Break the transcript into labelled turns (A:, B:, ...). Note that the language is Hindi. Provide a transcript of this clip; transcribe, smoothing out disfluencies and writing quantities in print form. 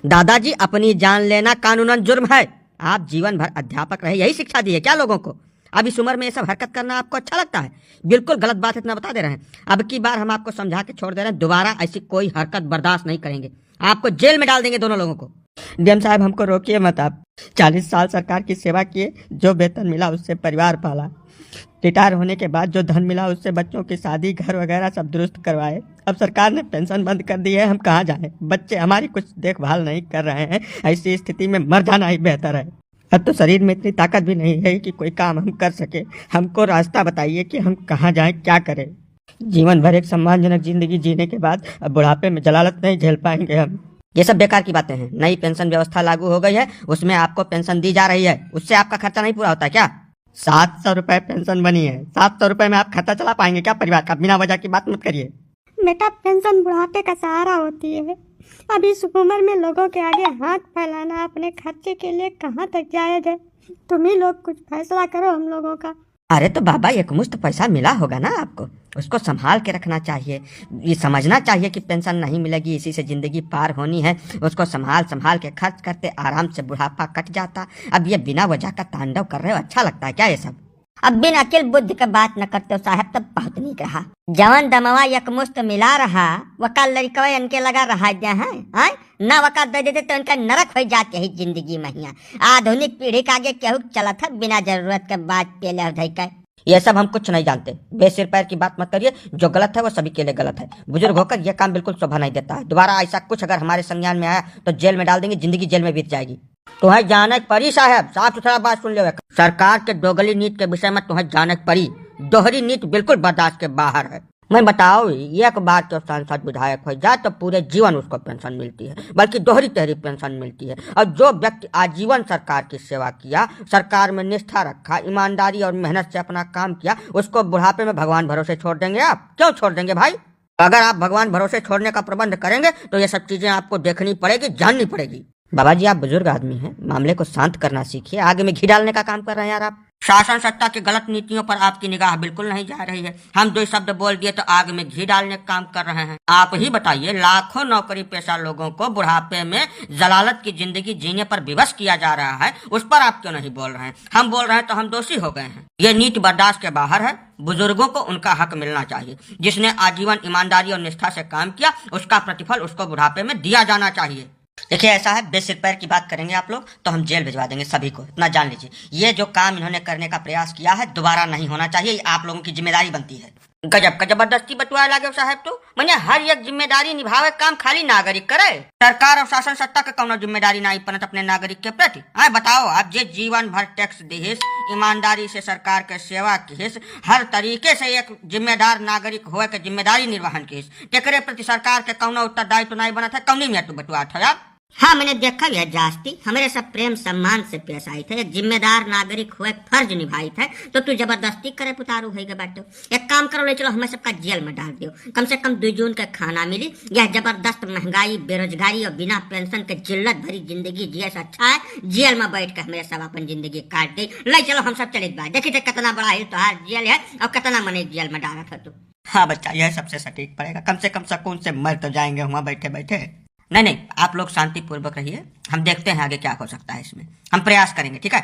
A: दादाजी, अपनी जान लेना कानूनन जुर्म है। आप जीवन भर अध्यापक रहे, यही शिक्षा दी है क्या लोगों को? अब इस उम्र में ये सब हरकत करना आपको अच्छा लगता है? बिल्कुल गलत बात है, इतना बता दे रहे हैं। अब की बार हम आपको समझा के छोड़ दे रहे हैं, दोबारा ऐसी कोई हरकत बर्दाश्त नहीं करेंगे। आपको जेल में डाल देंगे दोनों लोगों को। डीएम साहब, हमको रोकिए मत आप। 40 साल सरकार की सेवा किए, जो वेतन मिला उससे परिवार पाला। रिटायर होने के बाद जो धन मिला उससे बच्चों की शादी, घर वगैरह सब दुरुस्त करवाए। अब सरकार ने पेंशन बंद कर दी है, हम कहाँ जाएं? बच्चे हमारी कुछ देखभाल नहीं कर रहे हैं। ऐसी स्थिति में मर जाना ही बेहतर है। अब तो शरीर में इतनी ताकत भी नहीं है कि कोई काम हम कर सके। हमको रास्ता बताइए कि हम कहाँ जाएं, क्या करें। जीवन भर एक सम्मानजनक जिंदगी जीने के बाद अब बुढ़ापे में जलालत नहीं झेल पाएंगे हम। ये सब बेकार की बातें हैं। नई पेंशन व्यवस्था लागू हो गई है, उसमें आपको पेंशन दी जा रही है। उससे आपका खर्चा नहीं पूरा होता क्या? 700 रुपए पेंशन बनी है। 700 रुपए में आप खर्चा चला पाएंगे क्या परिवार का? बिना वजह की बात मत करिए।
B: बेटा, पेंशन बुढ़ापे का सहारा होती है। अब इस उम्र में लोगों के आगे हाथ फैलाना अपने खर्चे के लिए कहाँ तक जायज है? तुम ही लोग कुछ फैसला करो हम लोगों का।
A: अरे तो बाबा, एक मुश्त पैसा मिला होगा ना आपको, उसको संभाल के रखना चाहिए। ये समझना चाहिए कि पेंशन नहीं मिलेगी, इसी से जिंदगी पार होनी है। उसको संभाल संभाल के खर्च करते आराम से बुढ़ापा कट जाता। अब ये बिना वजह का तांडव कर रहे हो, अच्छा लगता है क्या ये सब?
C: अब बिन अकिल बुद्धि के बात न करते हो साहब, तब बहुत नीक रहा। जवन दमवा यकमुश्त मिला रहा, वका लड़कवा इनके लगा रहा जा है, ना वका दे देते तो इनका नरक हो जाते ही जिंदगी महिया। आधुनिक पीढ़ी के आगे केहू चलत है बिना जरूरत के बात पेले उधई का।
A: ये सब हम कुछ नहीं जानते, बेसिर पैर की बात मत करिए। जो गलत है वो सभी के लिए गलत है। बुजुर्ग होकर यह काम बिल्कुल शोभा नहीं देता है। दोबारा ऐसा कुछ अगर हमारे संज्ञान में आया तो जेल में डाल देंगे, जिंदगी जेल में बीत जाएगी। तुम्हें जानक परी साहब, साफ सुथरा बात सुन ले। सरकार के दोगली नीति के विषय में तुम्हें जानक परी। दोहरी नीति बिल्कुल बर्दाश्त के बाहर है। मैं बताओ, एक बार तो सांसद विधायक हो जाए तो पूरे जीवन उसको पेंशन मिलती है, बल्कि दोहरी तहरी पेंशन मिलती है। और जो व्यक्ति आजीवन सरकार की सेवा किया, सरकार में निष्ठा रखा, ईमानदारी और मेहनत से अपना काम किया, उसको बुढ़ापे में भगवान भरोसे छोड़ देंगे आप? क्यों छोड़ देंगे भाई? अगर आप भगवान भरोसे छोड़ने का प्रबंध करेंगे तो ये सब चीजें आपको देखनी पड़ेगी, जाननी पड़ेगी। बाबा जी, आप बुजुर्ग आदमी हैं, मामले को शांत करना सीखिए। आगे में घी डालने का काम कर रहे हैं यार आप। शासन सत्ता की गलत नीतियों पर आपकी निगाह बिल्कुल नहीं जा रही है। हम 2 शब्द बोल दिए तो आग में घी डालने का काम कर रहे हैं। आप ही बताइए, लाखों नौकरी पेशा लोगों को बुढ़ापे में जलालत की जिंदगी जीने पर विवश किया जा रहा है, उस पर आप क्यों नहीं बोल रहे हैं? हम बोल रहे हैं तो हम दोषी हो गए हैं। ये नीति बर्दाश्त के बाहर है। बुजुर्गों को उनका हक मिलना चाहिए। जिसने आजीवन ईमानदारी और निष्ठा से काम किया, उसका प्रतिफल उसको बुढ़ापे में दिया जाना चाहिए। देखिए, ऐसा है, बेसिर पैर की बात करेंगे आप लोग तो हम जेल भिजवा देंगे सभी को, इतना जान लीजिए। ये जो काम इन्होंने करने का प्रयास किया है, दोबारा नहीं होना चाहिए। आप लोगों की जिम्मेदारी बनती है। गजब का जबरदस्ती बटुआ लागे साहब। तो मैंने हर एक जिम्मेदारी निभावे काम खाली नागरिक करे। सरकार और शासन सत्ता का कौनो जिम्मेदारी नहीं बनत अपने नागरिक के प्रति। बताओ, आप जे जीवन भर टैक्स दिहिस, ईमानदारी से सरकार के सेवा किहिस, हर तरीके से एक जिम्मेदार नागरिक होए के जिम्मेदारी निर्वहन किहिस, तेकरे प्रति सरकार के कौनो उत्तरदायित्व नहीं बनत है। कौनी में तू बटुआ था यार?
C: हाँ, मैंने देखा भी है जास्ती। हमारे सब प्रेम सम्मान से पेश आई थे, एक जिम्मेदार नागरिक हुए फर्ज निभाई थे, तो तू जबरदस्ती करे पुतारू है बाटो। एक काम करो, ले चलो हमें सबका जेल में डाल दियो। कम से कम 2 जून का खाना मिली। यह जबरदस्त महंगाई, बेरोजगारी और बिना पेंशन के जिल्लत भरी जिंदगी जिए से अच्छा है जेल में बैठ कर हमें सब अपन जिंदगी काट दी। ले चलो हम सब चले बात। देखी थे कितना बड़ा है तोहार जेल है और कितना मने जेल में डाला था तू।
A: हाँ बच्चा, यह सबसे सटीक पड़ेगा। कम से कम सुकून से मर तो जाएंगे वहाँ बैठे बैठे। नहीं, आप लोग शांति पूर्वक रहिए। हम देखते हैं आगे क्या हो सकता है इसमें। हम प्रयास करेंगे, ठीक है?